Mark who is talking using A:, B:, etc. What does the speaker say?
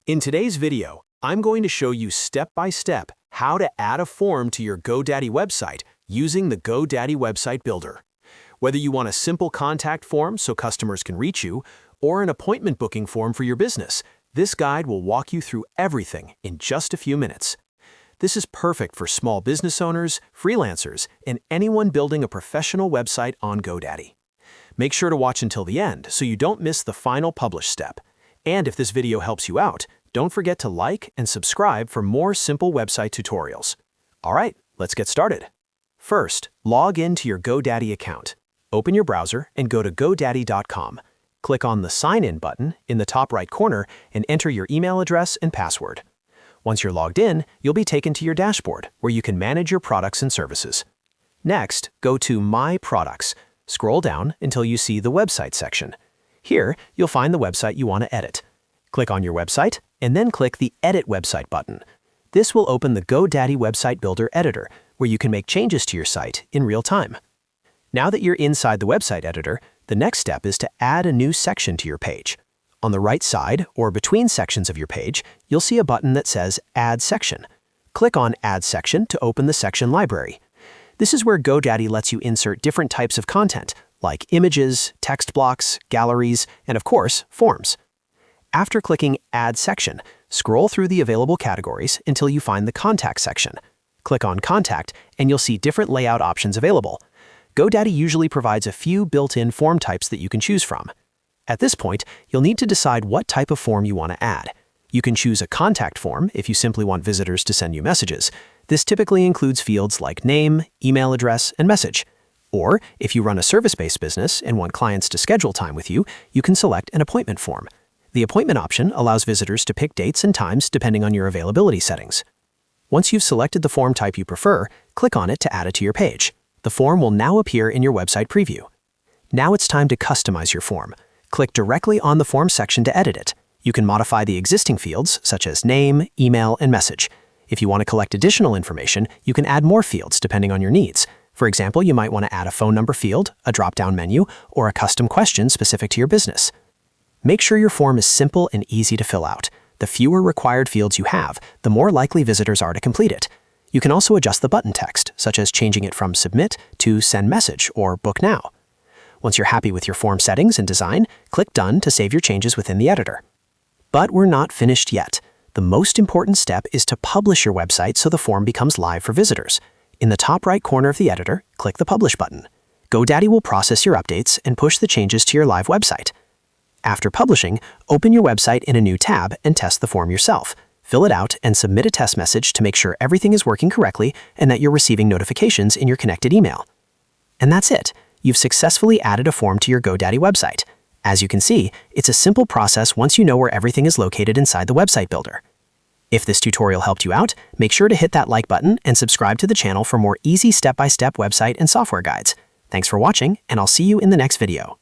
A: In today's video, I'm going to show you step-by-step how to add a form to your GoDaddy website using the GoDaddy Website Builder. Whether you want a simple contact form so customers can reach you, or an appointment booking form for your business, this guide will walk you through everything in just a few minutes. This is perfect for small business owners, freelancers, and anyone building a professional website on GoDaddy. Make sure to watch until the end so you don't miss the final publish step. And if this video helps you out, don't forget to like and subscribe for more simple website tutorials. All right, let's get started. First, log into your GoDaddy account. Open your browser and go to godaddy.com. Click on the Sign In button in the top right corner and enter your email address and password. Once you're logged in, you'll be taken to your dashboard where you can manage your products and services. Next, go to My Products. Scroll down until you see the Website section. Here, you'll find the website you want to edit. Click on your website and then click the Edit Website button. This will open the GoDaddy Website Builder editor, where you can make changes to your site in real time. Now that you're inside the website editor, the next step is to add a new section to your page. On the right side, or between sections of your page, you'll see a button that says Add Section. Click on Add Section to open the section library. This is where GoDaddy lets you insert different types of content, like images, text blocks, galleries, and of course, forms. After clicking Add Section, scroll through the available categories until you find the Contact section. Click on Contact, and you'll see different layout options available. GoDaddy usually provides a few built-in form types that you can choose from. At this point, you'll need to decide what type of form you want to add. You can choose a contact form if you simply want visitors to send you messages. This typically includes fields like name, email address, and message. Or, if you run a service-based business and want clients to schedule time with you, you can select an appointment form. The appointment option allows visitors to pick dates and times depending on your availability settings. Once you've selected the form type you prefer, click on it to add it to your page. The form will now appear in your website preview. Now it's time to customize your form. Click directly on the Form section to edit it. You can modify the existing fields, such as name, email, and message. If you want to collect additional information, you can add more fields depending on your needs. For example, you might want to add a phone number field, a drop-down menu, or a custom question specific to your business. Make sure your form is simple and easy to fill out. The fewer required fields you have, the more likely visitors are to complete it. You can also adjust the button text, such as changing it from Submit to Send Message or Book Now. Once you're happy with your form settings and design, click Done to save your changes within the editor. But we're not finished yet. The most important step is to publish your website so the form becomes live for visitors. In the top right corner of the editor, click the Publish button. GoDaddy will process your updates and push the changes to your live website. After publishing, open your website in a new tab and test the form yourself. Fill it out and submit a test message to make sure everything is working correctly and that you're receiving notifications in your connected email. And that's it. You've successfully added a form to your GoDaddy website. As you can see, it's a simple process once you know where everything is located inside the website builder. If this tutorial helped you out, make sure to hit that like button and subscribe to the channel for more easy step-by-step website and software guides. Thanks for watching, and I'll see you in the next video.